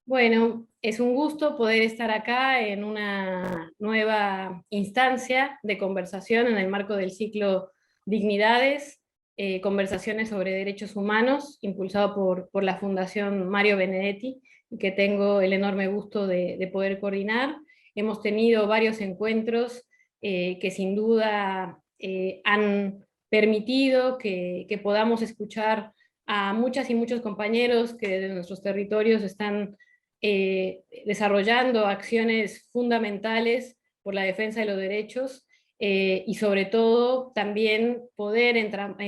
Bueno, es un gusto poder estar acá en una nueva instancia de conversación en el marco del ciclo Dignidades, conversaciones sobre derechos humanos, impulsado por la Fundación Mario Benedetti, que tengo el enorme gusto de poder coordinar. Hemos tenido varios encuentros que sin duda han permitido que podamos escuchar a muchas y muchos compañeros que de nuestros territorios están desarrollando acciones fundamentales por la defensa de los derechos y sobre todo también poder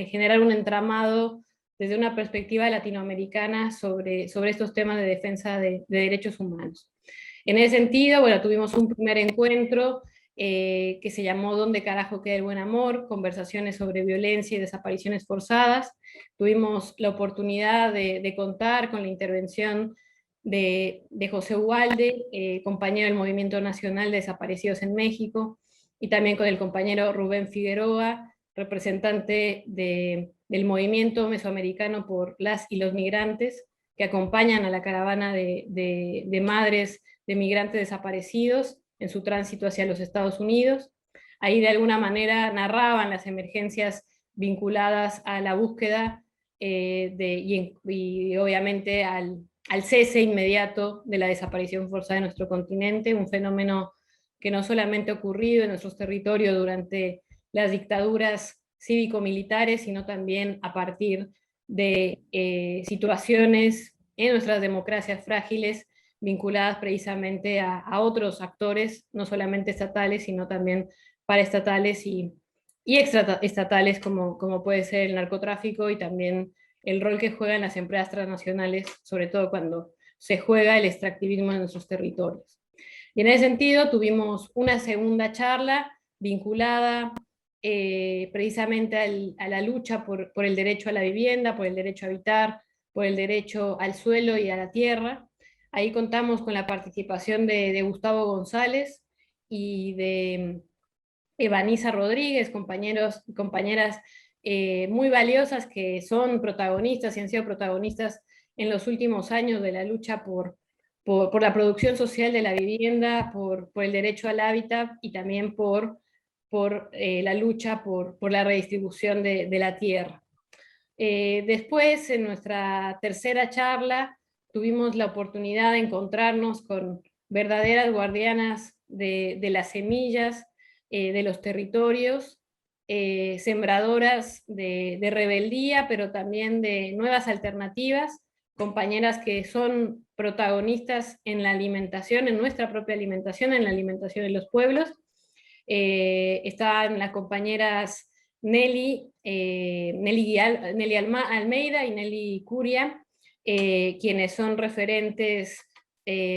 generar un entramado desde una perspectiva latinoamericana sobre estos temas de defensa de derechos humanos. En ese sentido, bueno, tuvimos un primer encuentro que se llamó ¿Dónde carajo queda el buen amor? Conversaciones sobre violencia y desapariciones forzadas. Tuvimos la oportunidad de contar con la intervención de José Ugalde, compañero del Movimiento Nacional de Desaparecidos en México, y también con el compañero Rubén Figueroa, representante del Movimiento Mesoamericano por las y los Migrantes, que acompañan a la caravana de madres de migrantes desaparecidos en su tránsito hacia los Estados Unidos. Ahí de alguna manera narraban las emergencias vinculadas a la búsqueda y obviamente al cese inmediato de la desaparición forzada de nuestro continente, un fenómeno que no solamente ha ocurrido en nuestros territorios durante las dictaduras cívico-militares, sino también a partir de situaciones en nuestras democracias frágiles vinculadas precisamente a otros actores, no solamente estatales, sino también paraestatales y extraestatales, como puede ser el narcotráfico y también el rol que juegan las empresas transnacionales, sobre todo cuando se juega el extractivismo en nuestros territorios. Y en ese sentido tuvimos una segunda charla vinculada precisamente a la lucha por el derecho a la vivienda, por el derecho a habitar, por el derecho al suelo y a la tierra. Ahí contamos con la participación de Gustavo González y de Evanisa Rodríguez, compañeros y compañeras muy valiosas que son protagonistas y han sido protagonistas en los últimos años de la lucha por la producción social de la vivienda, por el derecho al hábitat y también por la lucha por la redistribución de la tierra. Después, en nuestra tercera charla, tuvimos la oportunidad de encontrarnos con verdaderas guardianas de las semillas, de los territorios, sembradoras de rebeldía, pero también de nuevas alternativas, compañeras que son protagonistas en la alimentación, en nuestra propia alimentación, en la alimentación de los pueblos. Estaban las compañeras Nelly Almeida y Nelly Curia, quienes son referentes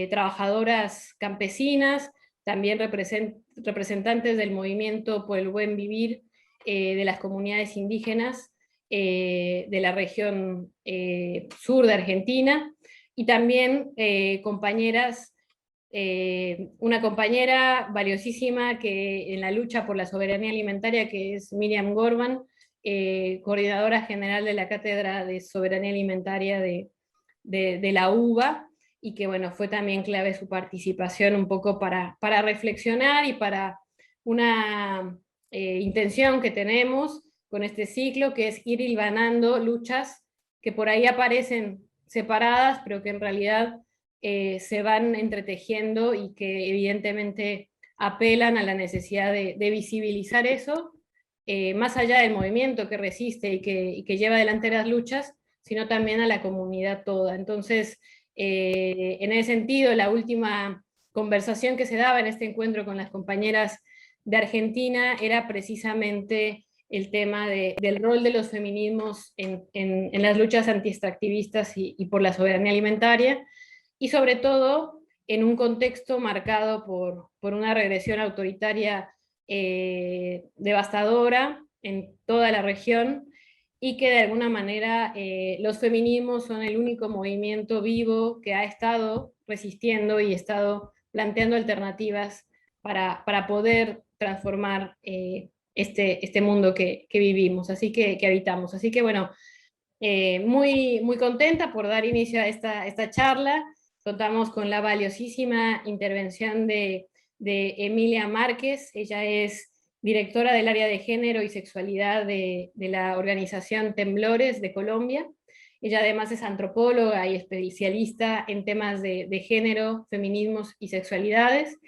trabajadoras campesinas, también representantes del movimiento por el buen vivir de las comunidades indígenas de la región sur de Argentina, y también compañeras una compañera valiosísima que en la lucha por la soberanía alimentaria, que es Miriam Gorban, coordinadora general de la Cátedra de Soberanía Alimentaria de la UBA, y que bueno, fue también clave su participación un poco para reflexionar y para una intención que tenemos con este ciclo, que es ir hilvanando luchas que por ahí aparecen separadas, pero que en realidad se van entretejiendo y que evidentemente apelan a la necesidad de visibilizar eso, más allá del movimiento que resiste y que lleva adelante las luchas, sino también a la comunidad toda. Entonces, en ese sentido, la última conversación que se daba en este encuentro con las compañeras de Argentina era precisamente el tema del rol de los feminismos en las luchas anti-extractivistas y por la soberanía alimentaria, y sobre todo en un contexto marcado por una regresión autoritaria devastadora en toda la región, y que de alguna manera los feminismos son el único movimiento vivo que ha estado resistiendo y estado planteando alternativas para poder transformar este mundo que vivimos, así que habitamos. Así que bueno, muy contenta por dar inicio a esta charla. contamos con la valiosísima intervención de Emilia Márquez. Ella es directora del área de género y sexualidad de la organización Temblores de Colombia. Ella además es antropóloga y especialista en temas de género, feminismos y sexualidades.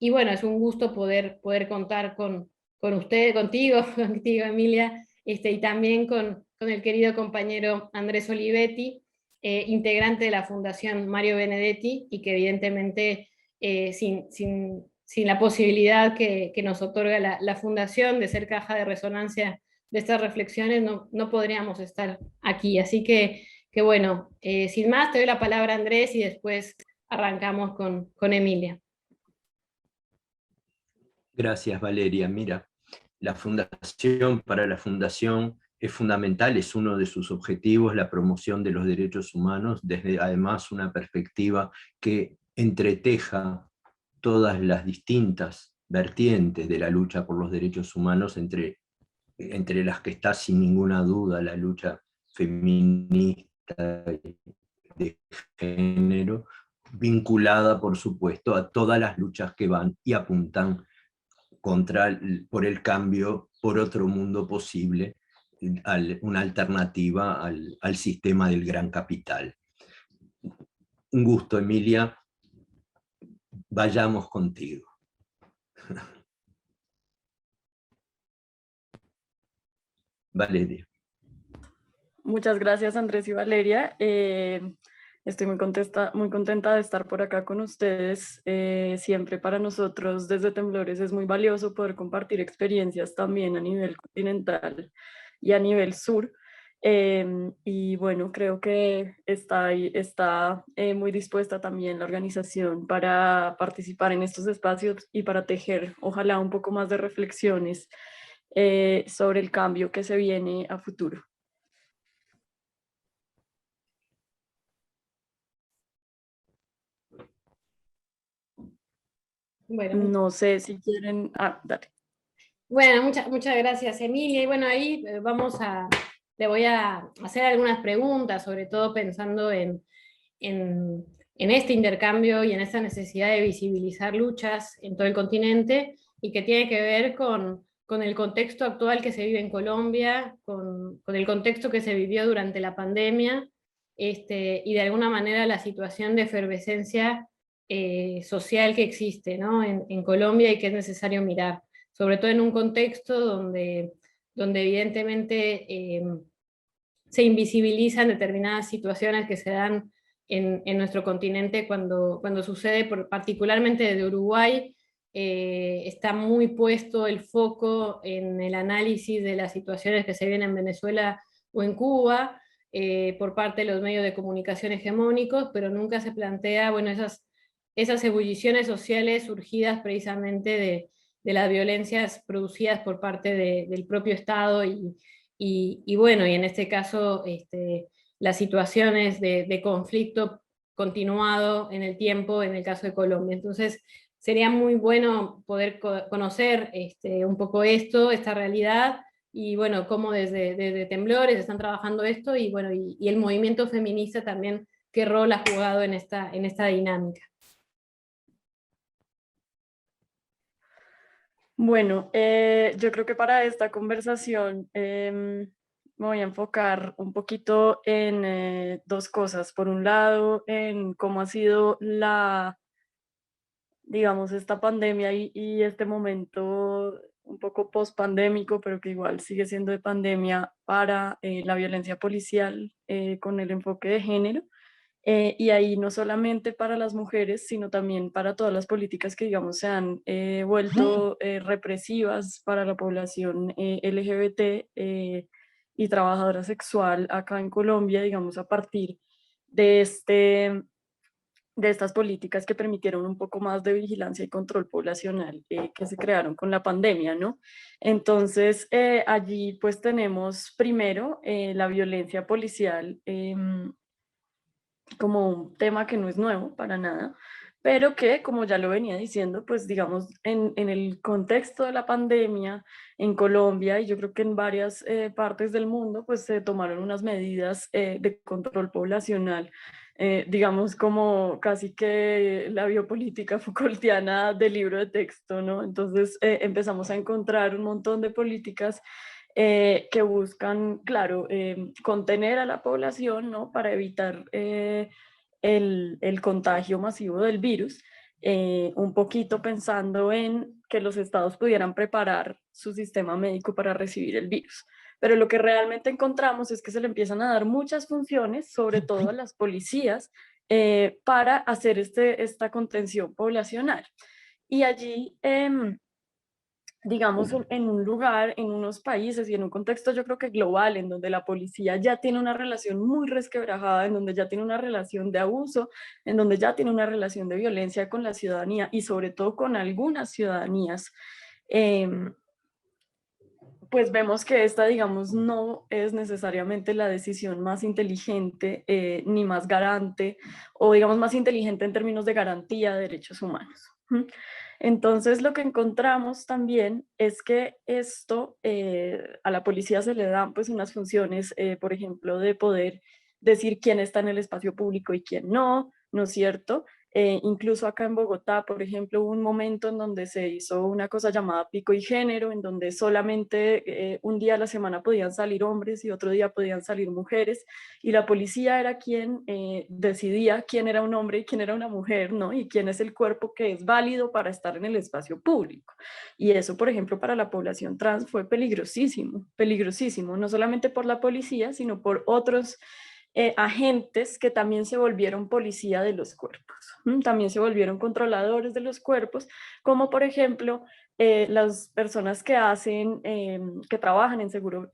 Y bueno, es un gusto poder contar con usted, contigo, contigo Emilia, y también con el querido compañero Andrés Olivetti, integrante de la Fundación Mario Benedetti, y que evidentemente sin la posibilidad que nos otorga la Fundación de ser caja de resonancia de estas reflexiones, no podríamos estar aquí. Así que bueno, sin más, te doy la palabra, Andrés, y después arrancamos con Emilia. Gracias, Valeria. Mira, para la Fundación es fundamental, es uno de sus objetivos, la promoción de los derechos humanos, desde además una perspectiva que entreteja todas las distintas vertientes de la lucha por los derechos humanos, entre las que está sin ninguna duda la lucha feminista de género, vinculada, por supuesto, a todas las luchas que van y apuntan por el cambio, por otro mundo posible, una alternativa al sistema del gran capital. Un gusto, Emilia. Vayamos contigo. Valeria. Muchas gracias, Andrés y Valeria. Estoy muy contenta de estar por acá con ustedes. Siempre para nosotros desde Temblores es muy valioso poder compartir experiencias también a nivel continental y a nivel sur. Y bueno, creo que está muy dispuesta también la organización para participar en estos espacios y para tejer, ojalá, un poco más de reflexiones sobre el cambio que se viene a futuro. Bueno, no sé si quieren... dale. Bueno, muchas gracias, Emilia. Y bueno, ahí le voy a hacer algunas preguntas, sobre todo pensando en este intercambio y en esta necesidad de visibilizar luchas en todo el continente, y que tiene que ver con el contexto actual que se vive en Colombia, con el contexto que se vivió durante la pandemia, y de alguna manera la situación de efervescencia social que existe, ¿no? en Colombia, y que es necesario mirar, sobre todo en un contexto donde evidentemente se invisibilizan determinadas situaciones que se dan en nuestro continente cuando sucede, particularmente desde Uruguay. Está muy puesto el foco en el análisis de las situaciones que se viven en Venezuela o en Cuba, por parte de los medios de comunicación hegemónicos, pero nunca se plantea, bueno, esas ebulliciones sociales surgidas precisamente de las violencias producidas por parte del propio Estado, y bueno, y en este caso las situaciones de conflicto continuado en el tiempo, en el caso de Colombia. Entonces sería muy bueno poder conocer un poco esta realidad, y bueno, cómo desde Temblores están trabajando esto, y bueno, y el movimiento feminista también, qué rol ha jugado en esta dinámica. Bueno, yo creo que para esta conversación me voy a enfocar un poquito en dos cosas. Por un lado, en cómo ha sido digamos, esta pandemia y este momento un poco post-pandémico, pero que igual sigue siendo de pandemia, para la violencia policial con el enfoque de género. Y ahí no solamente para las mujeres, sino también para todas las políticas que, digamos, se han vuelto represivas para la población LGBT y trabajadora sexual acá en Colombia, digamos, a partir de estas políticas que permitieron un poco más de vigilancia y control poblacional que se crearon con la pandemia, ¿no? Entonces, allí pues tenemos primero la violencia policial como un tema que no es nuevo para nada, pero que, como ya lo venía diciendo, pues digamos, en el contexto de la pandemia en Colombia, y yo creo que en varias partes del mundo, pues se tomaron unas medidas de control poblacional digamos como casi que la biopolítica Foucaultiana del libro de texto, ¿no? Entonces empezamos a encontrar un montón de políticas que buscan, claro, contener a la población, ¿no? Para evitar el contagio masivo del virus, un poquito pensando en que los estados pudieran preparar su sistema médico para recibir el virus. Pero lo que realmente encontramos es que se le empiezan a dar muchas funciones, sobre todo a las policías, para hacer esta contención poblacional. Y allí, digamos, en un lugar, en unos países y en un contexto yo creo que global, en donde la policía ya tiene una relación muy resquebrajada, en donde ya tiene una relación de abuso, en donde ya tiene una relación de violencia con la ciudadanía y sobre todo con algunas ciudadanías, pues vemos que esta, digamos, no es necesariamente la decisión más inteligente ni más garante, o digamos más inteligente en términos de garantía de derechos humanos. Entonces lo que encontramos también es que esto a la policía se le dan pues unas funciones, por ejemplo, de poder decir quién está en el espacio público y quién no, ¿no es cierto? Incluso acá en Bogotá, por ejemplo, hubo un momento en donde se hizo una cosa llamada pico y género, en donde solamente un día a la semana podían salir hombres y otro día podían salir mujeres, y la policía era quien decidía quién era un hombre y quién era una mujer, ¿no? Y quién es el cuerpo que es válido para estar en el espacio público. Y eso, por ejemplo, para la población trans fue peligrosísimo, peligrosísimo, no solamente por la policía, sino por otros agentes que también se volvieron policía de los cuerpos, también se volvieron controladores de los cuerpos, como por ejemplo las personas que hacen, que trabajan en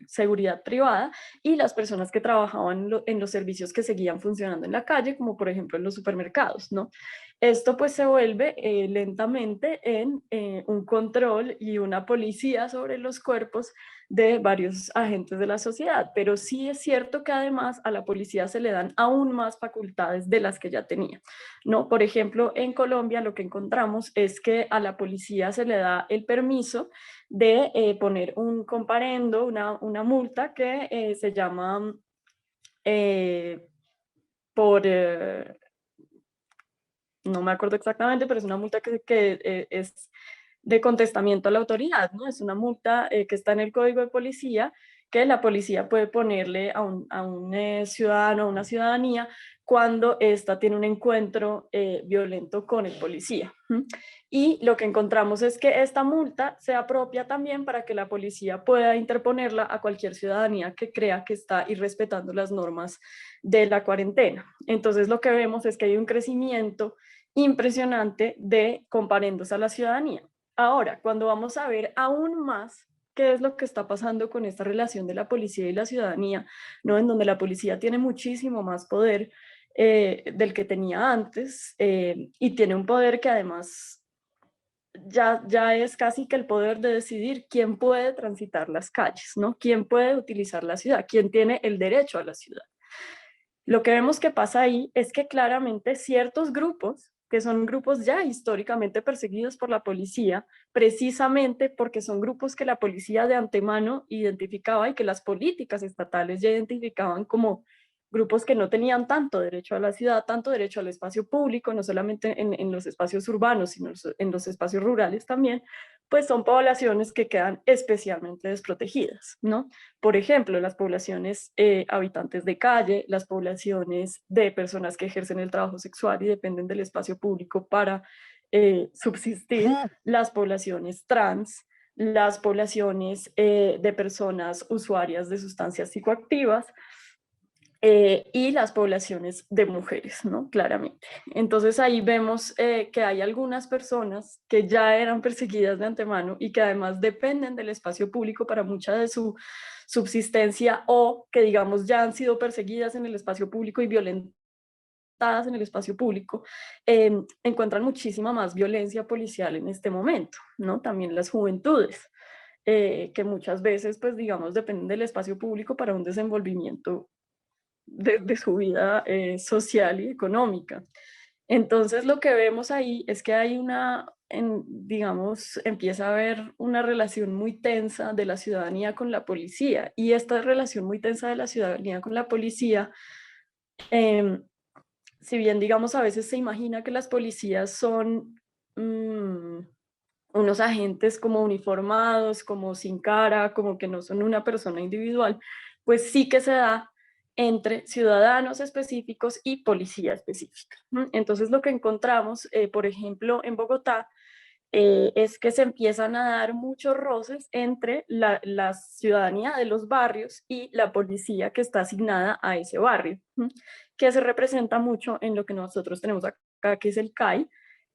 seguridad privada y las personas que trabajaban en los servicios que seguían funcionando en la calle, como por ejemplo en los supermercados, ¿no? Esto pues se vuelve lentamente en un control y una policía sobre los cuerpos de varios agentes de la sociedad, pero sí es cierto que además a la policía se le dan aún más facultades de las que ya tenía, ¿no? Por ejemplo, en Colombia lo que encontramos es que a la policía se le da el permiso de poner un comparendo, una multa que se llama por... no me acuerdo exactamente, pero es una multa que es de contestamiento a la autoridad, ¿no? Es una multa que está en el Código de Policía, que la policía puede ponerle a un ciudadano, a una ciudadanía, cuando ésta tiene un encuentro violento con el policía. Y lo que encontramos es que esta multa se apropia también para que la policía pueda interponerla a cualquier ciudadanía que crea que está irrespetando las normas de la cuarentena. Entonces lo que vemos es que hay un crecimiento impresionante de comparendos a la ciudadanía. Ahora, cuando vamos a ver aún más qué es lo que está pasando con esta relación de la policía y la ciudadanía, ¿no? En donde la policía tiene muchísimo más poder del que tenía antes y tiene un poder que además ya es casi que el poder de decidir quién puede transitar las calles, ¿no? Quién puede utilizar la ciudad, quién tiene el derecho a la ciudad. Lo que vemos que pasa ahí es que claramente ciertos grupos, que son grupos ya históricamente perseguidos por la policía, precisamente porque son grupos que la policía de antemano identificaba y que las políticas estatales ya identificaban como grupos que no tenían tanto derecho a la ciudad, tanto derecho al espacio público, no solamente en los espacios urbanos, sino en los espacios rurales también, pues son poblaciones que quedan especialmente desprotegidas, ¿no? Por ejemplo, las poblaciones habitantes de calle, las poblaciones de personas que ejercen el trabajo sexual y dependen del espacio público para subsistir, las poblaciones trans, las poblaciones de personas usuarias de sustancias psicoactivas, y las poblaciones de mujeres, ¿no? Claramente. Entonces ahí vemos que hay algunas personas que ya eran perseguidas de antemano y que además dependen del espacio público para mucha de su subsistencia o que digamos ya han sido perseguidas en el espacio público y violentadas en el espacio público, encuentran muchísima más violencia policial en este momento, ¿no? También las juventudes. Que muchas veces, pues digamos, dependen del espacio público para un desenvolvimiento de su vida social y económica. Entonces lo que vemos ahí es que hay digamos, empieza a haber una relación muy tensa de la ciudadanía con la policía, y esta relación muy tensa de la ciudadanía con la policía si bien, digamos, a veces se imagina que las policías son unos agentes como uniformados, como sin cara, como que no son una persona individual, pues sí que se da entre ciudadanos específicos y policía específica. Entonces lo que encontramos, por ejemplo, en Bogotá, es que se empiezan a dar muchos roces entre la ciudadanía de los barrios y la policía que está asignada a ese barrio, que se representa mucho en lo que nosotros tenemos acá, que es el CAI,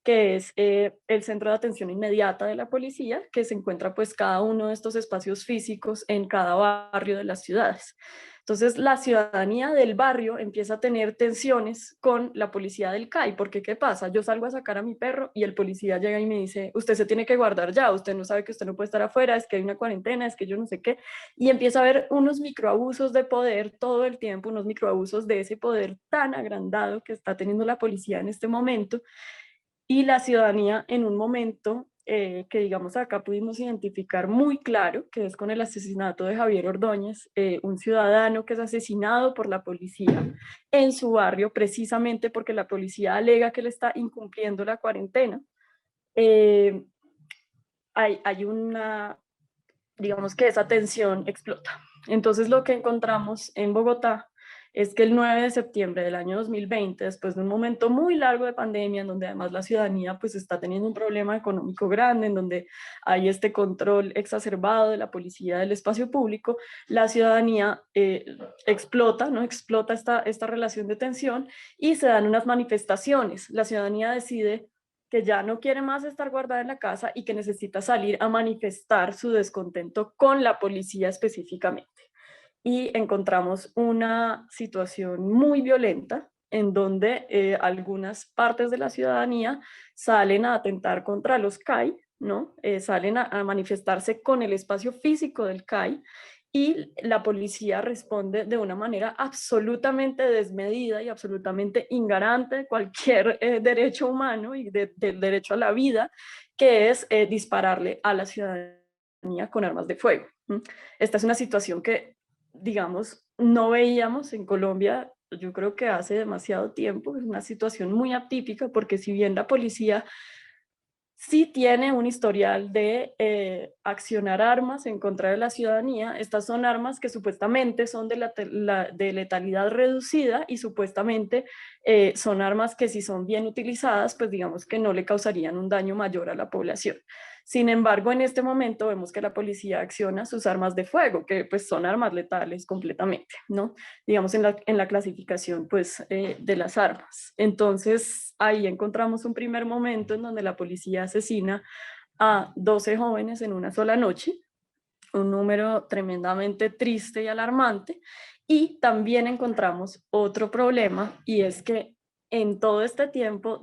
que es el centro de atención inmediata de la policía, que se encuentra pues cada uno de estos espacios físicos en cada barrio de las ciudades. Entonces la ciudadanía del barrio empieza a tener tensiones con la policía del CAI, porque ¿qué pasa? Yo salgo a sacar a mi perro y el policía llega y me dice, usted se tiene que guardar ya, usted no sabe que usted no puede estar afuera, es que hay una cuarentena, es que yo no sé qué, y empieza a haber unos microabusos de poder todo el tiempo, unos microabusos de ese poder tan agrandado que está teniendo la policía en este momento, y la ciudadanía en un momento que digamos acá pudimos identificar muy claro, que es con el asesinato de Javier Ordóñez, un ciudadano que es asesinado por la policía en su barrio, precisamente porque la policía alega que le está incumpliendo la cuarentena. Hay una, digamos que esa tensión explota. Entonces lo que encontramos en Bogotá es que el 9 de septiembre del año 2020, después de un momento muy largo de pandemia, en donde además la ciudadanía pues está teniendo un problema económico grande, en donde hay este control exacerbado de la policía del espacio público, la ciudadanía explota, ¿no? Explota esta relación de tensión y se dan unas manifestaciones. La ciudadanía decide que ya no quiere más estar guardada en la casa y que necesita salir a manifestar su descontento con la policía específicamente. Y encontramos una situación muy violenta en donde algunas partes de la ciudadanía salen a atentar contra los CAI, ¿no? Salen a manifestarse con el espacio físico del CAI, y la policía responde de una manera absolutamente desmedida y absolutamente ignorante de cualquier derecho humano y del derecho a la vida, que es dispararle a la ciudadanía con armas de fuego. Esta es una situación que, digamos, no veíamos en Colombia, yo creo que hace demasiado tiempo. Es una situación muy atípica porque si bien la policía sí tiene un historial de accionar armas en contra de la ciudadanía, estas son armas que supuestamente son de letalidad reducida y supuestamente son armas que si son bien utilizadas, pues digamos que no le causarían un daño mayor a la población. Sin embargo, en este momento vemos que la policía acciona sus armas de fuego, que pues son armas letales completamente, ¿no? Digamos en la clasificación pues de las armas. Entonces ahí encontramos un primer momento en donde la policía asesina a 12 jóvenes en una sola noche, un número tremendamente triste y alarmante. Y también encontramos otro problema, y es que en todo este tiempo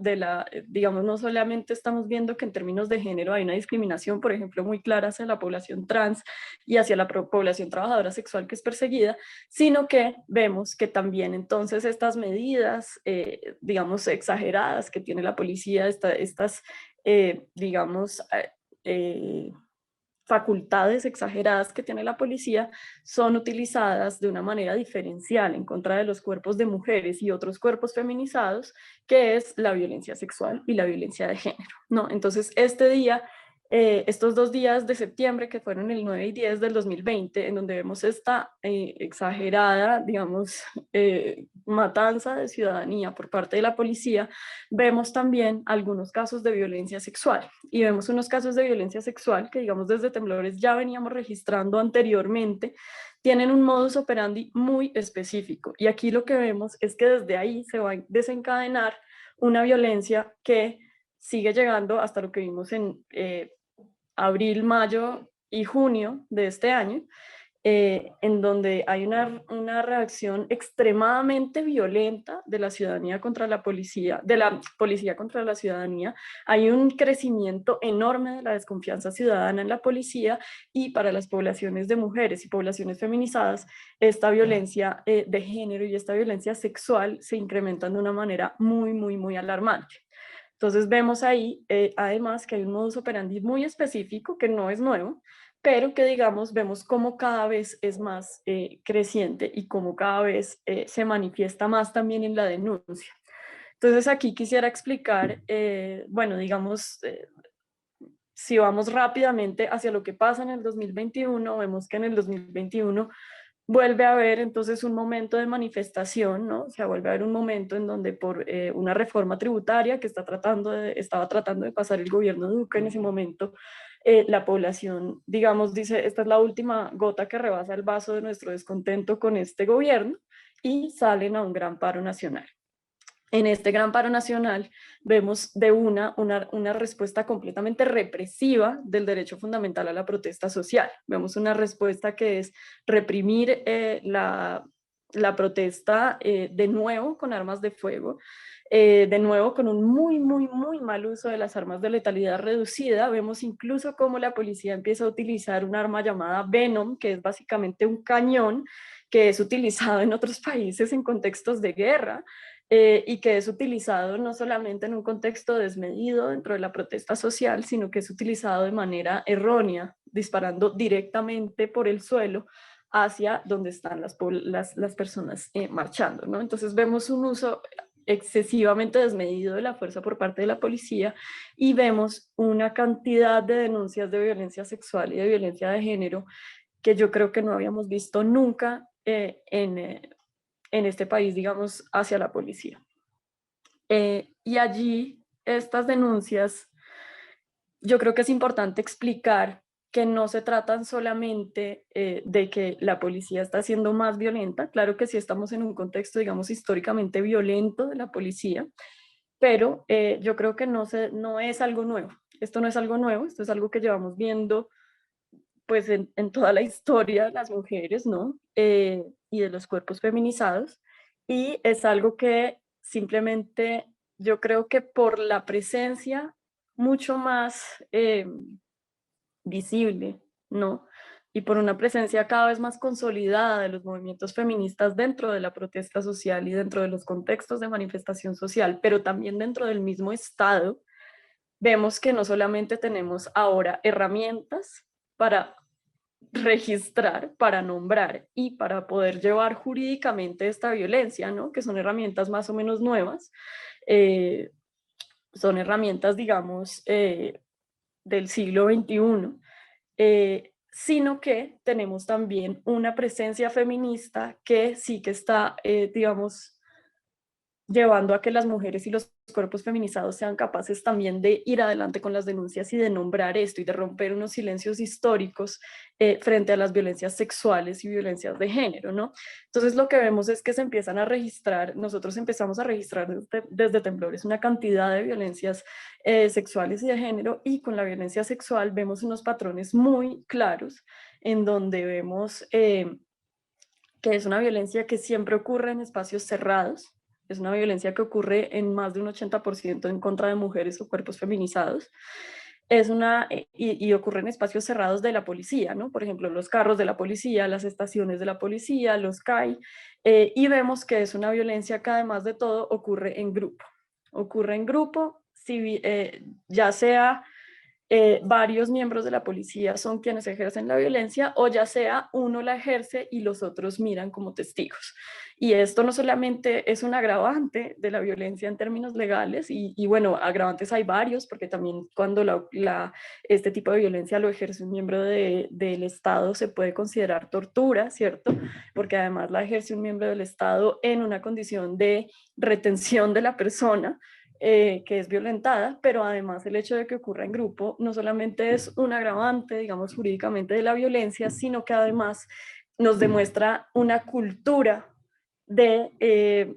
digamos, no solamente estamos viendo que en términos de género hay una discriminación, por ejemplo, muy clara hacia la población trans y hacia la población trabajadora sexual que es perseguida, sino que vemos que también entonces estas medidas, digamos, exageradas que tiene la policía, estas, digamos, facultades exageradas que tiene la policía, son utilizadas de una manera diferencial en contra de los cuerpos de mujeres y otros cuerpos feminizados, que es la violencia sexual y la violencia de género, ¿no? Entonces, estos 2 días de septiembre, que fueron el 9 y 10 del 2020, en donde vemos esta exagerada, digamos, matanza de ciudadanía por parte de la policía, vemos también algunos casos de violencia sexual, y vemos unos casos de violencia sexual que, digamos, desde Temblores ya veníamos registrando anteriormente. Tienen un modus operandi muy específico, y aquí lo que vemos es que desde ahí se va a desencadenar una violencia que sigue llegando hasta lo que vimos en abril, mayo y junio de este año, en donde hay una reacción extremadamente violenta de la ciudadanía contra la policía, de la policía contra la ciudadanía. Hay un crecimiento enorme de la desconfianza ciudadana en la policía, y para las poblaciones de mujeres y poblaciones feminizadas, esta violencia de género y esta violencia sexual se incrementan de una manera muy, muy, muy alarmante. Entonces vemos ahí, además, que hay un modus operandi muy específico que no es nuevo, pero que, digamos, vemos cómo cada vez es más creciente y cómo cada vez se manifiesta más también en la denuncia. Entonces aquí quisiera explicar, bueno, digamos, si vamos rápidamente hacia lo que pasa en el 2021, vemos que en el 2021 vuelve a haber entonces un momento de manifestación, ¿no? O sea, vuelve a haber un momento en donde por una reforma tributaria que estaba tratando de pasar el gobierno de Duque en ese momento, la población, digamos, dice, esta es la última gota que rebasa el vaso de nuestro descontento con este gobierno, y salen a un gran paro nacional. En este gran paro nacional vemos de una respuesta completamente represiva del derecho fundamental a la protesta social. Vemos una respuesta que es reprimir la protesta de nuevo con armas de fuego, de nuevo con un muy mal uso de las armas de letalidad reducida. Vemos incluso cómo la policía empieza a utilizar un arma llamada Venom, que es básicamente un cañón que es utilizado en otros países en contextos de guerra, y que es utilizado no solamente en un contexto desmedido dentro de la protesta social, sino que es utilizado de manera errónea, disparando directamente por el suelo hacia donde están las personas marchando, ¿no? Entonces vemos un uso excesivamente desmedido de la fuerza por parte de la policía, y vemos una cantidad de denuncias de violencia sexual y de violencia de género que yo creo que no habíamos visto nunca en este país, digamos, hacia la policía. Y allí estas denuncias, yo creo que es importante explicar que no se tratan solamente de que la policía está siendo más violenta. Claro que sí estamos en un contexto, digamos, históricamente violento de la policía, pero yo creo que no es algo nuevo. Esto no es algo nuevo, esto es algo que llevamos viendo pues en toda la historia de las mujeres, ¿no? Y de los cuerpos feminizados, y es algo que simplemente yo creo que por la presencia mucho más visible, ¿no? Y por una presencia cada vez más consolidada de los movimientos feministas dentro de la protesta social y dentro de los contextos de manifestación social, pero también dentro del mismo Estado, vemos que no solamente tenemos ahora herramientas para registrar, para nombrar y para poder llevar jurídicamente esta violencia, ¿no? Que son herramientas más o menos nuevas, son herramientas, digamos, del siglo XXI, sino que tenemos también una presencia feminista que sí que está, digamos, llevando a que las mujeres y los cuerpos feminizados sean capaces también de ir adelante con las denuncias y de nombrar esto y de romper unos silencios históricos frente a las violencias sexuales y violencias de género, ¿no? Entonces lo que vemos es que se empiezan a registrar, nosotros empezamos a registrar desde Temblores una cantidad de violencias sexuales y de género, y con la violencia sexual vemos unos patrones muy claros en donde vemos que es una violencia que siempre ocurre en espacios cerrados. Es una violencia que ocurre en más de un 80% en contra de mujeres o cuerpos feminizados. Y ocurre en espacios cerrados de la policía, ¿no? Por ejemplo, los carros de la policía, las estaciones de la policía, los CAI, y vemos que es una violencia que además de todo ocurre en grupo. Ocurre en grupo, ya sea varios miembros de la policía son quienes ejercen la violencia, o ya sea uno la ejerce y los otros miran como testigos. Y esto no solamente es un agravante de la violencia en términos legales, y bueno, agravantes hay varios, porque también cuando este tipo de violencia lo ejerce un miembro del Estado se puede considerar tortura, ¿cierto? Porque además la ejerce un miembro del Estado en una condición de retención de la persona, que es violentada, pero además el hecho de que ocurra en grupo no solamente es un agravante, digamos, jurídicamente de la violencia, sino que además nos demuestra una cultura en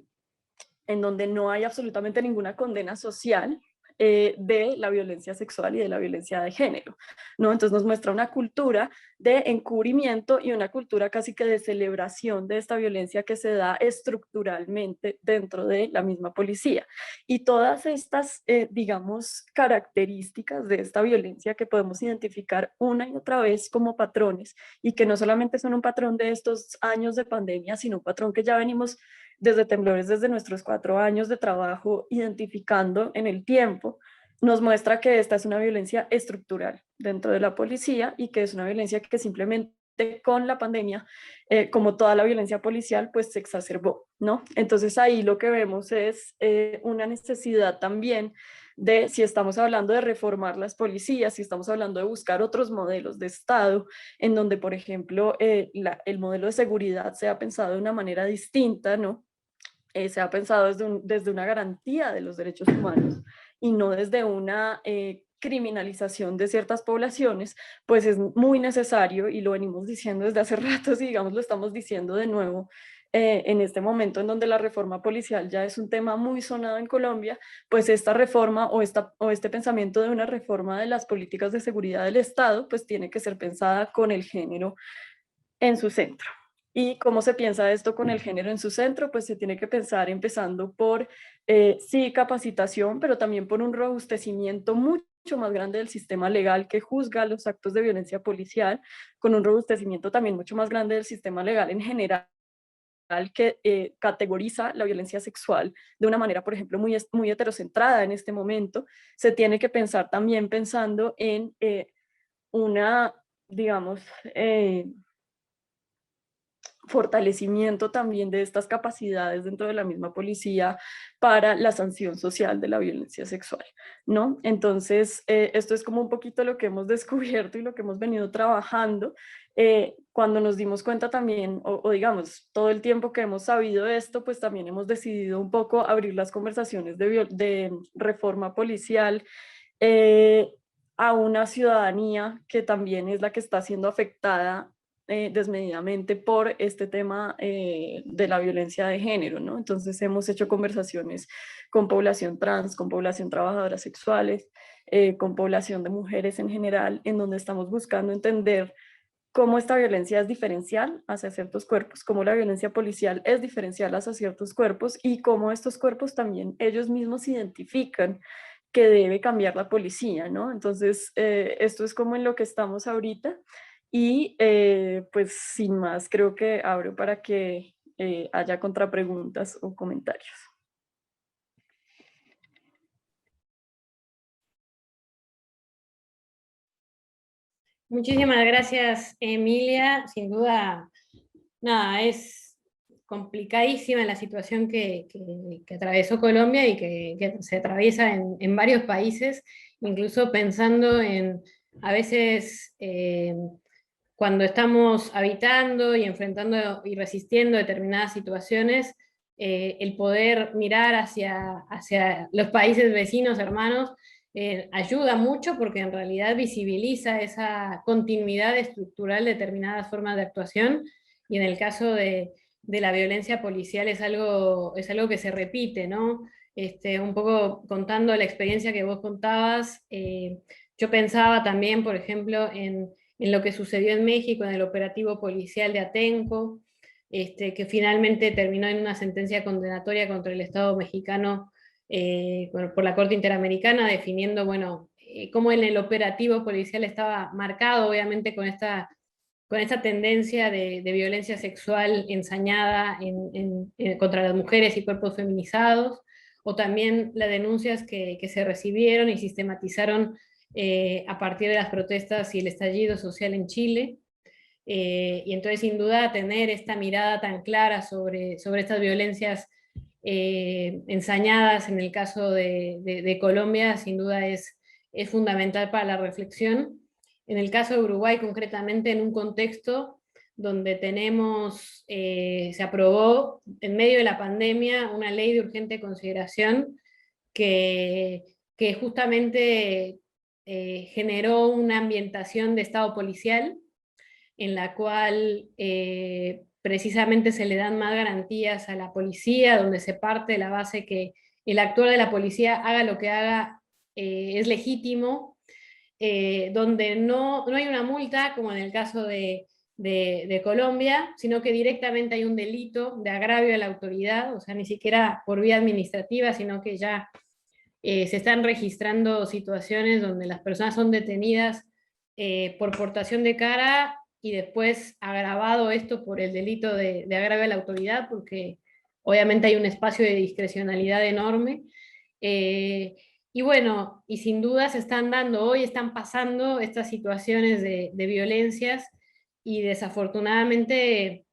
donde no hay absolutamente ninguna condena social de la violencia sexual y de la violencia de género, ¿no? Entonces nos muestra una cultura de encubrimiento y una cultura casi que de celebración de esta violencia que se da estructuralmente dentro de la misma policía. Y todas estas, digamos, características de esta violencia que podemos identificar una y otra vez como patrones, y que no solamente son un patrón de estos años de pandemia, sino un patrón que ya venimos desde Temblores, desde nuestros 4 años de trabajo identificando en el tiempo, nos muestra que esta es una violencia estructural dentro de la policía, y que es una violencia que simplemente con la pandemia, como toda la violencia policial, pues se exacerbó, ¿no? Entonces ahí lo que vemos es una necesidad también de, si estamos hablando de reformar las policías, si estamos hablando de buscar otros modelos de Estado, en donde, por ejemplo, el modelo de seguridad sea pensado de una manera distinta, ¿no? Se ha pensado desde una garantía de los derechos humanos y no desde una criminalización de ciertas poblaciones, pues es muy necesario, y lo venimos diciendo desde hace rato, y digamos lo estamos diciendo de nuevo, en este momento en donde la reforma policial ya es un tema muy sonado en Colombia, pues esta reforma o este pensamiento de una reforma de las políticas de seguridad del Estado, pues tiene que ser pensada con el género en su centro. ¿Y cómo se piensa esto con el género en su centro? Pues se tiene que pensar empezando por, sí, capacitación, pero también por un robustecimiento mucho más grande del sistema legal que juzga los actos de violencia policial, con un robustecimiento también mucho más grande del sistema legal en general, que categoriza la violencia sexual de una manera, por ejemplo, muy heterocentrada en este momento. Se tiene que pensar también pensando en una, digamos, fortalecimiento también de estas capacidades dentro de la misma policía para la sanción social de la violencia sexual, ¿no? Entonces, esto es como un poquito lo que hemos descubierto y lo que hemos venido trabajando. Cuando nos dimos cuenta también, o digamos, todo el tiempo que hemos sabido esto, pues también hemos decidido un poco abrir las conversaciones de reforma policial a una ciudadanía que también es la que está siendo afectada desmedidamente por este tema de la violencia de género, ¿no? Entonces hemos hecho conversaciones con población trans, con población trabajadoras sexuales, con población de mujeres en general, en donde estamos buscando entender cómo esta violencia es diferencial hacia ciertos cuerpos, cómo la violencia policial es diferencial hacia ciertos cuerpos y cómo estos cuerpos también ellos mismos identifican que debe cambiar la policía, ¿no? Entonces, esto es como en lo que estamos ahorita. Y pues sin más, creo que abro para que haya contrapreguntas o comentarios. Muchísimas gracias, Emilia. Sin duda, nada, es complicadísima la situación que atravesó Colombia y que se atraviesa en varios países, incluso pensando en, a veces, cuando estamos habitando y enfrentando y resistiendo determinadas situaciones, el poder mirar hacia los países vecinos, hermanos, ayuda mucho porque en realidad visibiliza esa continuidad estructural de determinadas formas de actuación, y en el caso de la violencia policial es algo que se repite, ¿no? Un poco contando la experiencia que vos contabas, yo pensaba también, por ejemplo, en lo que sucedió en México, en el operativo policial de Atenco, que finalmente terminó en una sentencia condenatoria contra el Estado mexicano por la Corte Interamericana, definiendo, bueno, cómo en el operativo policial estaba marcado, obviamente, con esta tendencia de violencia sexual ensañada contra las mujeres y cuerpos feminizados, o también las denuncias que se recibieron y sistematizaron a partir de las protestas y el estallido social en Chile. Y entonces, sin duda, tener esta mirada tan clara sobre estas violencias ensañadas en el caso de Colombia, sin duda es fundamental para la reflexión. En el caso de Uruguay, concretamente, en un contexto donde tenemos, se aprobó en medio de la pandemia una ley de urgente consideración que justamente generó una ambientación de Estado policial en la cual precisamente se le dan más garantías a la policía, donde se parte de la base que el actor de la policía haga lo que haga es legítimo, donde no hay una multa, como en el caso de Colombia, sino que directamente hay un delito de agravio a la autoridad, o sea, ni siquiera por vía administrativa, sino que ya se están registrando situaciones donde las personas son detenidas por portación de cara y después agravado esto por el delito de agravio a la autoridad, porque obviamente hay un espacio de discrecionalidad enorme. Y bueno, y sin duda se están dando, hoy están pasando estas situaciones de violencias y desafortunadamente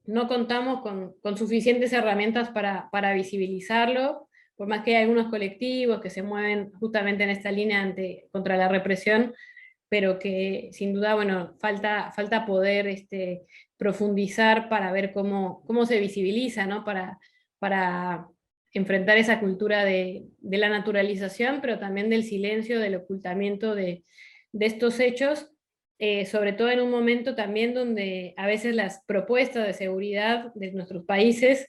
no contamos con suficientes herramientas para visibilizarlo, por más que hay algunos colectivos que se mueven justamente en esta línea contra la represión, pero que sin duda, bueno, falta poder profundizar para ver cómo se visibiliza, ¿no? Para enfrentar esa cultura de la naturalización, pero también del silencio, del ocultamiento de estos hechos, sobre todo en un momento también donde a veces las propuestas de seguridad de nuestros países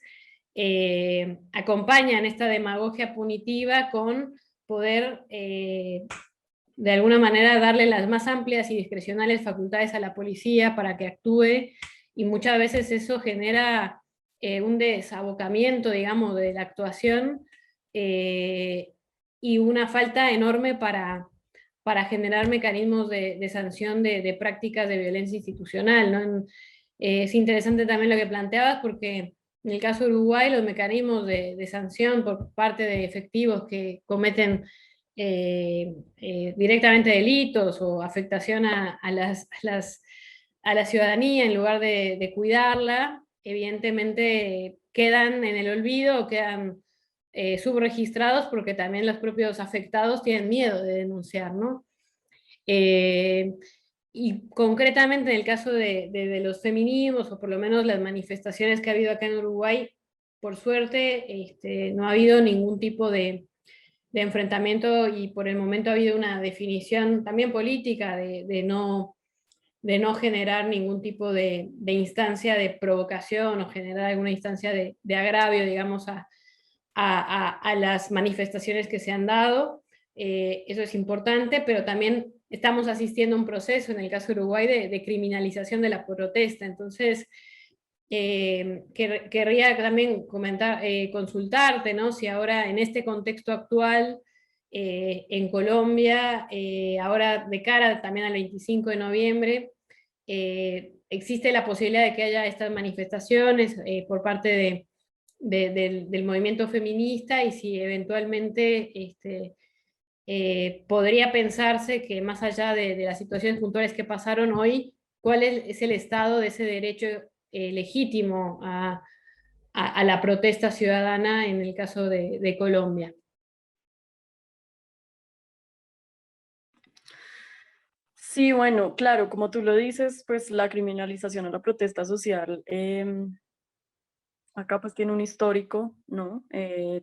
acompañan esta demagogia punitiva con poder de alguna manera darle las más amplias y discrecionales facultades a la policía para que actúe, y muchas veces eso genera un desabocamiento, digamos, de la actuación, y una falta enorme para generar mecanismos de sanción de prácticas de violencia institucional, ¿no? Es interesante también lo que planteabas, porque en el caso de Uruguay los mecanismos de sanción por parte de efectivos que cometen directamente delitos o afectación a la ciudadanía en lugar de cuidarla, evidentemente quedan en el olvido o quedan subregistrados porque también los propios afectados tienen miedo de denunciar, ¿no? Eh, y concretamente en el caso de los feminismos, o por lo menos las manifestaciones que ha habido acá en Uruguay, por suerte no ha habido ningún tipo de enfrentamiento, y por el momento ha habido una definición también política de no generar ningún tipo de instancia de provocación o generar alguna instancia de agravio, digamos, a las manifestaciones que se han dado. Eso es importante, pero también estamos asistiendo a un proceso, en el caso de Uruguay, de criminalización de la protesta. Entonces, querría también consultarte, ¿no? Si ahora en este contexto actual en Colombia, ahora de cara también al 25 de noviembre, existe la posibilidad de que haya estas manifestaciones por parte del movimiento feminista, y si eventualmente podría pensarse que más allá de las situaciones puntuales que pasaron hoy, ¿cuál es el estado de ese derecho legítimo a la protesta ciudadana en el caso de Colombia? Sí, bueno, claro, como tú lo dices, pues la criminalización a la protesta social acá pues tiene un histórico, ¿no?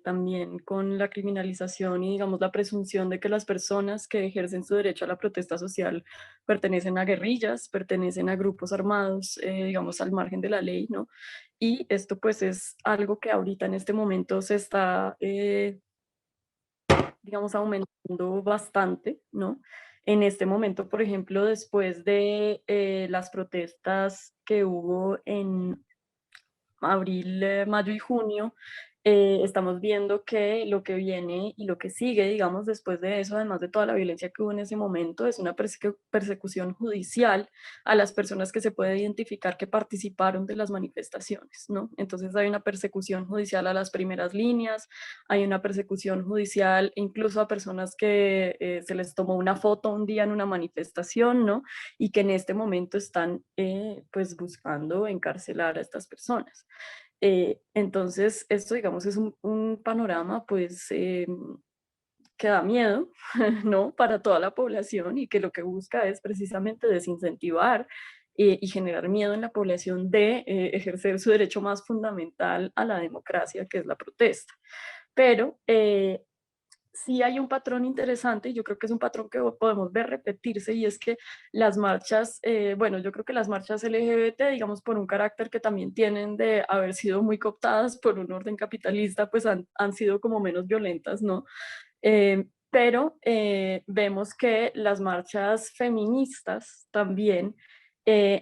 También con la criminalización y digamos la presunción de que las personas que ejercen su derecho a la protesta social pertenecen a guerrillas, pertenecen a grupos armados, digamos al margen de la ley, ¿no? Y esto pues es algo que ahorita en este momento se está, digamos, aumentando bastante, ¿no? En este momento, por ejemplo, después de las protestas que hubo en abril, mayo y junio, estamos viendo que lo que viene y lo que sigue, digamos, después de eso, además de toda la violencia que hubo en ese momento, es una persecución judicial a las personas que se puede identificar que participaron de las manifestaciones, ¿no? Entonces hay una persecución judicial a las primeras líneas, hay una persecución judicial incluso a personas que se les tomó una foto un día en una manifestación, ¿no? Y que en este momento están pues buscando encarcelar a estas personas. Entonces, esto, digamos, es un panorama, pues, que da miedo, ¿no? Para toda la población, y que lo que busca es precisamente desincentivar y generar miedo en la población de ejercer su derecho más fundamental a la democracia, que es la protesta. Pero sí hay un patrón interesante, y yo creo que es un patrón que podemos ver repetirse, y es que las marchas, bueno, yo creo que las marchas LGBT, digamos, por un carácter que también tienen de haber sido muy cooptadas por un orden capitalista, pues han sido como menos violentas, ¿no? Pero vemos que las marchas feministas también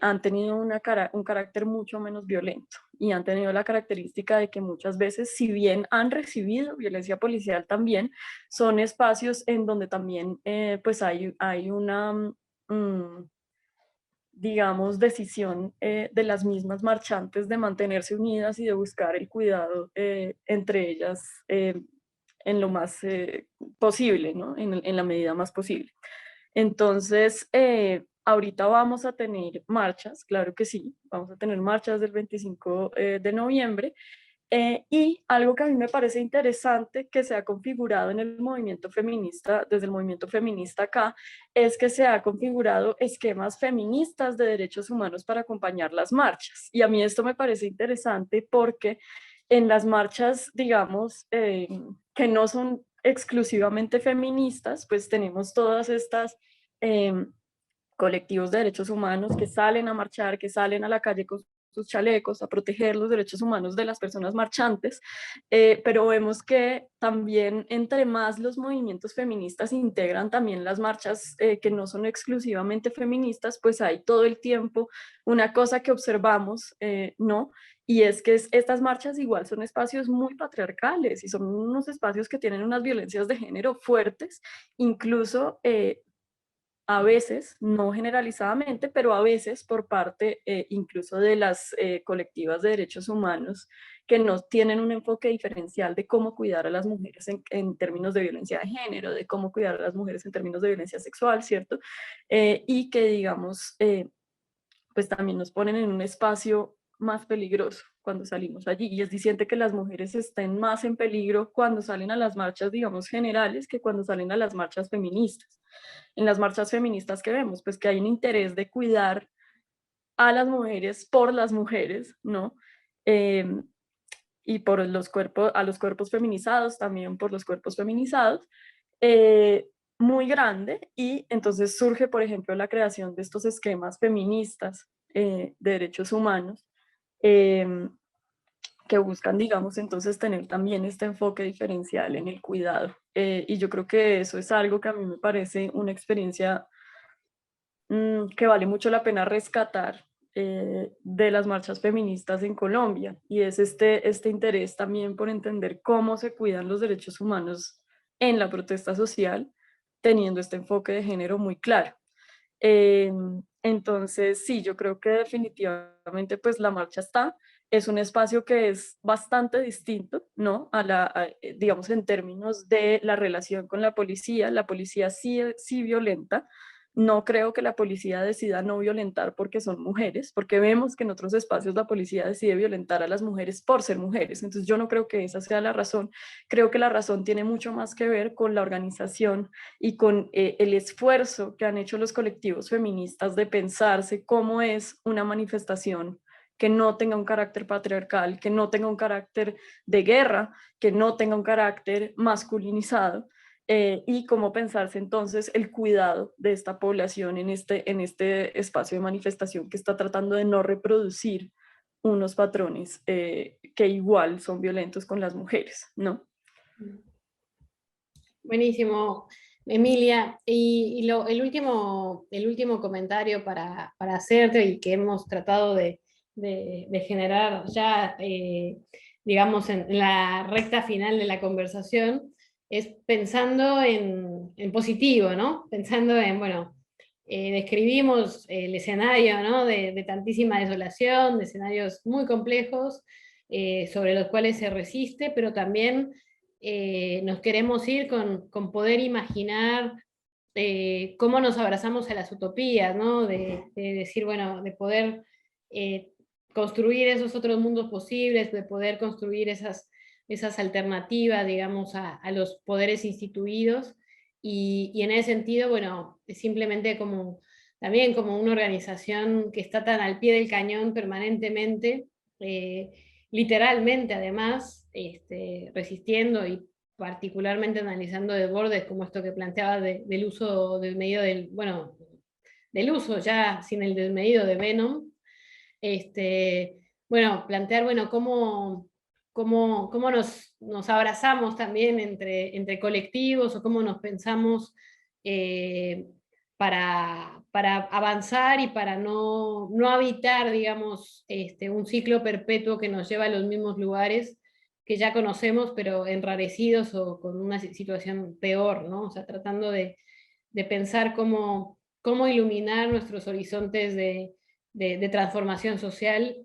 han tenido un carácter mucho menos violento, y han tenido la característica de que muchas veces, si bien han recibido violencia policial también, son espacios en donde también pues hay una, digamos, decisión de las mismas marchantes de mantenerse unidas y de buscar el cuidado entre ellas en lo más posible, ¿no? En la medida más posible. Entonces, ahorita vamos a tener marchas, claro que sí, vamos a tener marchas del 25 de noviembre, y algo que a mí me parece interesante que se ha configurado en el movimiento feminista, desde el movimiento feminista acá, es que se ha configurado esquemas feministas de derechos humanos para acompañar las marchas. Y a mí esto me parece interesante porque en las marchas, digamos, que no son exclusivamente feministas, pues tenemos todas estas colectivos de derechos humanos que salen a marchar, que salen a la calle con sus chalecos a proteger los derechos humanos de las personas marchantes, pero vemos que también entre más los movimientos feministas integran también las marchas que no son exclusivamente feministas, pues hay todo el tiempo una cosa que observamos, ¿no? Y es que estas marchas igual son espacios muy patriarcales y son unos espacios que tienen unas violencias de género fuertes, incluso a veces, no generalizadamente, pero a veces por parte incluso de las colectivas de derechos humanos que no tienen un enfoque diferencial de cómo cuidar a las mujeres en términos de violencia de género, de cómo cuidar a las mujeres en términos de violencia sexual, ¿cierto? Y que, digamos, pues también nos ponen en un espacio más peligroso cuando salimos allí. Y es diciente que las mujeres estén más en peligro cuando salen a las marchas, digamos, generales, que cuando salen a las marchas feministas. En las marchas feministas que vemos, pues que hay un interés de cuidar a las mujeres por las mujeres, ¿no? Eh, y por los cuerpos, a los cuerpos feminizados, también por los cuerpos feminizados, muy grande, y entonces surge, por ejemplo, la creación de estos esquemas feministas de derechos humanos, eh, que buscan, digamos, entonces tener también este enfoque diferencial en el cuidado. Y yo creo que eso es algo que a mí me parece una experiencia que vale mucho la pena rescatar de las marchas feministas en Colombia, y es este interés también por entender cómo se cuidan los derechos humanos en la protesta social, teniendo este enfoque de género muy claro. Eh, entonces, sí, yo creo que definitivamente pues la marcha está, es un espacio que es bastante distinto, ¿no? Digamos, en términos de la relación con la policía sí, sí violenta. No creo que la policía decida no violentar porque son mujeres, porque vemos que en otros espacios la policía decide violentar a las mujeres por ser mujeres. Entonces yo no creo que esa sea la razón. Creo que la razón tiene mucho más que ver con la organización y con el esfuerzo que han hecho los colectivos feministas de pensarse cómo es una manifestación que no tenga un carácter patriarcal, que no tenga un carácter de guerra, que no tenga un carácter masculinizado, y cómo pensarse entonces el cuidado de esta población en este espacio de manifestación que está tratando de no reproducir unos patrones que igual son violentos con las mujeres, ¿no? Buenísimo, Emilia. Y el último comentario para hacerte, y que hemos tratado de generar ya, digamos, en la recta final de la conversación, es pensando en positivo, ¿no? Pensando en, bueno, describimos el escenario, ¿no? De tantísima desolación, de escenarios muy complejos, sobre los cuales se resiste, pero también nos queremos ir con poder imaginar cómo nos abrazamos a las utopías, ¿no? De decir, bueno, de poder eh, construir esos otros mundos posibles, de poder construir esas alternativas, digamos, a los poderes instituidos. Y en ese sentido, bueno, es simplemente como, también como una organización que está tan al pie del cañón permanentemente, eh, literalmente además, resistiendo y particularmente analizando desbordes como esto que planteaba del uso desmedido bueno, del uso ya sin el desmedido de Venom. Bueno, plantear, bueno, cómo nos abrazamos también entre colectivos, o cómo nos pensamos eh, para avanzar y para no habitar, digamos, un ciclo perpetuo que nos lleva a los mismos lugares que ya conocemos, pero enrarecidos o con una situación peor, ¿no? O sea, tratando de pensar cómo iluminar nuestros horizontes de transformación social.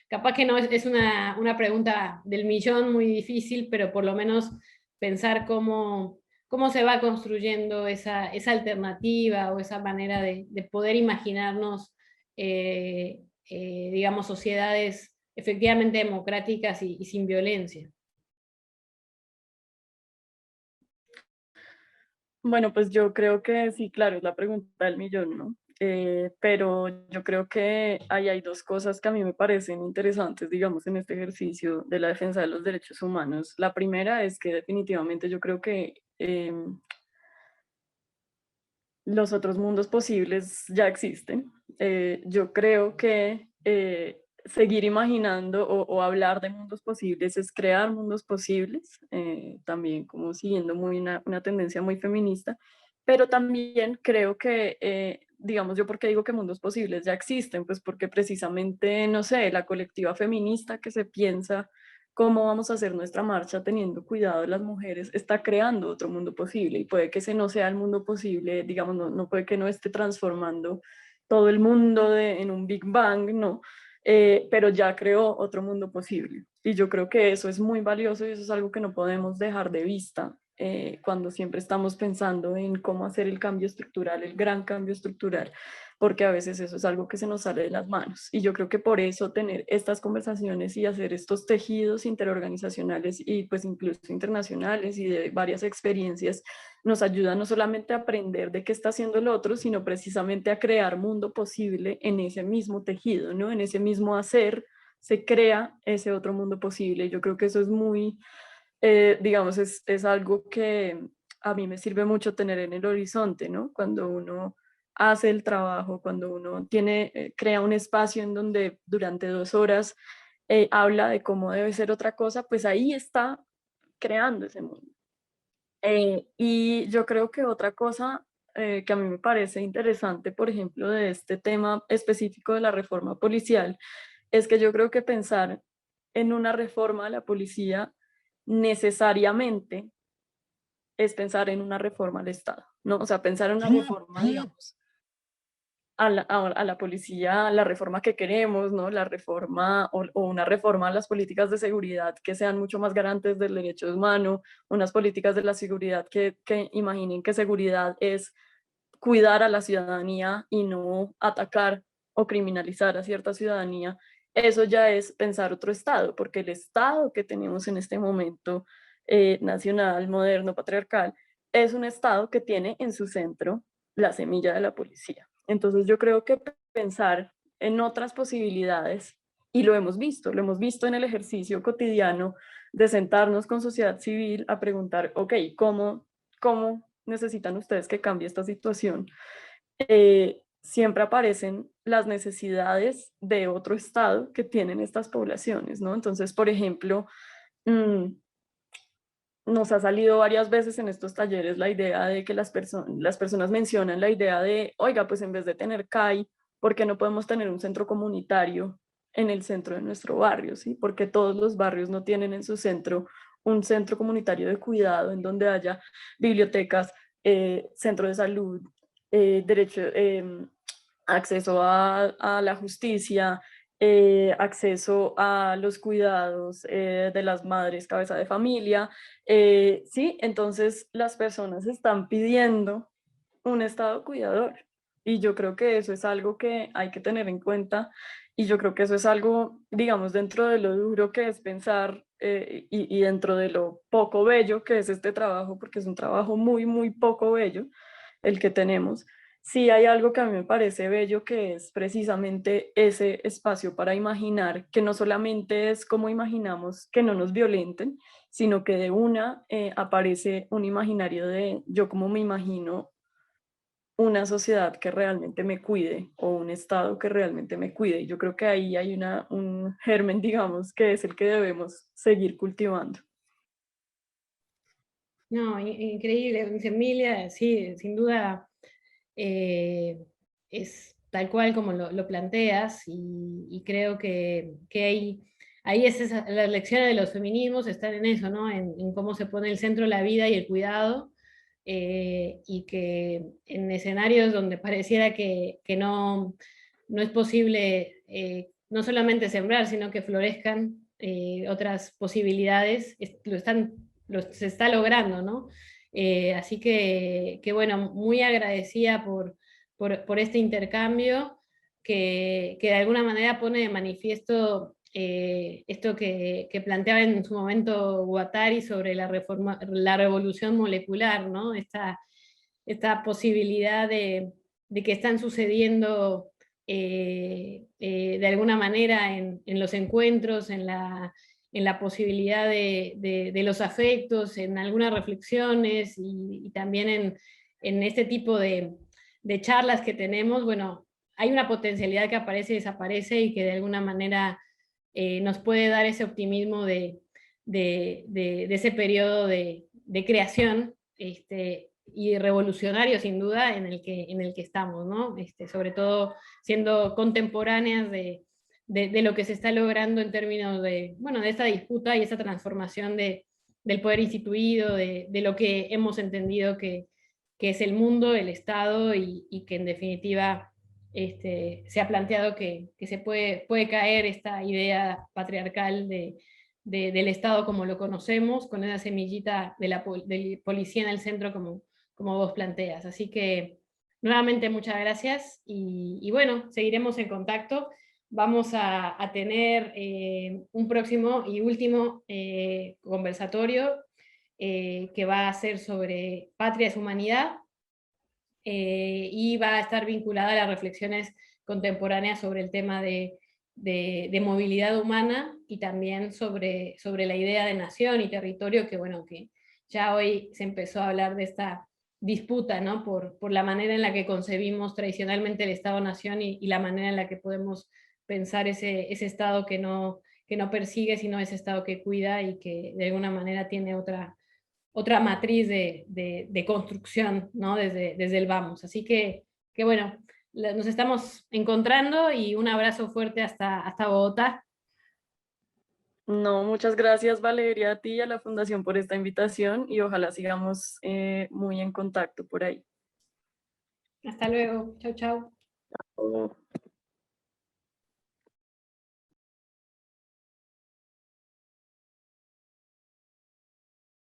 Capaz que no es una pregunta del millón muy difícil, pero por lo menos pensar cómo se va construyendo esa alternativa o esa manera de poder imaginarnos, digamos, sociedades efectivamente democráticas y sin violencia. Bueno, pues yo creo que sí, claro, es la pregunta del millón, ¿no? Pero yo creo que ahí hay dos cosas que a mí me parecen interesantes, digamos, en este ejercicio de la defensa de los derechos humanos. La primera es que definitivamente yo creo que los otros mundos posibles ya existen. Yo creo que seguir imaginando o hablar de mundos posibles es crear mundos posibles, también como siguiendo muy una tendencia muy feminista, pero también creo que, digamos, yo porque digo que mundos posibles ya existen, pues porque precisamente, no sé, la colectiva feminista que se piensa cómo vamos a hacer nuestra marcha teniendo cuidado de las mujeres, está creando otro mundo posible y puede que ese no sea el mundo posible, digamos, no puede que no esté transformando todo el mundo en un Big Bang, no, pero ya creó otro mundo posible. Y yo creo que eso es muy valioso y eso es algo que no podemos dejar de vista cuando siempre estamos pensando en cómo hacer el cambio estructural, el gran cambio estructural, porque a veces eso es algo que se nos sale de las manos. Y yo creo que por eso tener estas conversaciones y hacer estos tejidos interorganizacionales y pues incluso internacionales y de varias experiencias nos ayuda no solamente a aprender de qué está haciendo el otro, sino precisamente a crear mundo posible en ese mismo tejido, ¿no? En ese mismo hacer se crea ese otro mundo posible. Yo creo que eso es muy, digamos, es algo que a mí me sirve mucho tener en el horizonte, ¿no? Cuando uno hace el trabajo, cuando uno tiene, crea un espacio en donde durante 2 horas habla de cómo debe ser otra cosa, pues ahí está creando ese mundo. Y yo creo que otra cosa que a mí me parece interesante, por ejemplo, de este tema específico de la reforma policial, es que yo creo que pensar en una reforma a la policía necesariamente es pensar en una reforma al Estado, ¿no? O sea, pensar en una reforma, digamos, a la policía, la reforma que queremos, ¿no? La reforma o una reforma a las políticas de seguridad que sean mucho más garantes del derecho humano, unas políticas de la seguridad que imaginen que seguridad es cuidar a la ciudadanía y no atacar o criminalizar a cierta ciudadanía. Eso ya es pensar otro Estado, porque el Estado que tenemos en este momento, nacional, moderno, patriarcal, es un Estado que tiene en su centro la semilla de la policía. Entonces yo creo que pensar en otras posibilidades, y lo hemos visto en el ejercicio cotidiano de sentarnos con sociedad civil a preguntar, ok, ¿cómo necesitan ustedes que cambie esta situación? Siempre aparecen las necesidades de otro estado que tienen estas poblaciones, ¿no? Entonces, por ejemplo, nos ha salido varias veces en estos talleres la idea de que las personas mencionan la idea de, oiga, pues en vez de tener CAI, ¿por qué no podemos tener un centro comunitario en el centro de nuestro barrio? ¿Sí? Porque todos los barrios no tienen en su centro un centro comunitario de cuidado en donde haya bibliotecas, centro de salud, derecho, acceso a la justicia, acceso a los cuidados de las madres cabeza de familia. Sí, entonces las personas están pidiendo un estado cuidador y yo creo que eso es algo que hay que tener en cuenta y yo creo que eso es algo, digamos, dentro de lo duro que es pensar y dentro de lo poco bello que es este trabajo, porque es un trabajo muy, muy poco bello el que tenemos. Sí hay algo que a mí me parece bello, que es precisamente ese espacio para imaginar, que no solamente es como imaginamos que no nos violenten, sino que de una aparece un imaginario de yo como me imagino una sociedad que realmente me cuide o un estado que realmente me cuide. Y yo creo que ahí hay un germen, digamos, que es el que debemos seguir cultivando. No, increíble, Emilia, sí, sin duda es tal cual como lo planteas y creo que ahí es las lecciones de los feminismos están en eso, ¿no? En cómo se pone el centro la vida y el cuidado y que en escenarios donde pareciera que no es posible no solamente sembrar, sino que florezcan otras posibilidades, se está logrando, ¿no? Así que bueno, muy agradecida por este intercambio que de alguna manera pone de manifiesto esto que planteaba en su momento Guattari sobre la revolución molecular, ¿no? Esta posibilidad de que están sucediendo de alguna manera en los encuentros, en la posibilidad de los afectos, en algunas reflexiones y también en este tipo de charlas que tenemos. Bueno, hay una potencialidad que aparece y desaparece y que de alguna manera nos puede dar ese optimismo de ese periodo de creación y revolucionario sin duda en el que estamos, ¿no? Sobre todo siendo contemporáneas de lo que se está logrando en términos bueno, de esta disputa y esta transformación del poder instituido, de lo que hemos entendido que es el mundo, el Estado, y que en definitiva se ha planteado que se puede caer esta idea patriarcal del Estado como lo conocemos, con esa semillita de policía en el centro como vos planteas. Así que nuevamente muchas gracias y bueno, seguiremos en contacto. Vamos a tener un próximo y último conversatorio que va a ser sobre patria es humanidad, y va a estar vinculada a las reflexiones contemporáneas sobre el tema de movilidad humana y también sobre la idea de nación y territorio, que bueno, que ya hoy se empezó a hablar de esta disputa, ¿no? por la manera en la que concebimos tradicionalmente el Estado-Nación y la manera en la que podemos pensar ese Estado que no persigue, sino ese Estado que cuida y que de alguna manera tiene otra matriz de construcción, ¿no? Desde el vamos. Así que bueno, nos estamos encontrando y un abrazo fuerte hasta Bogotá. No, muchas gracias Valeria, a ti y a la Fundación por esta invitación y ojalá sigamos muy en contacto por ahí. Hasta luego. Chau, chau. Oh.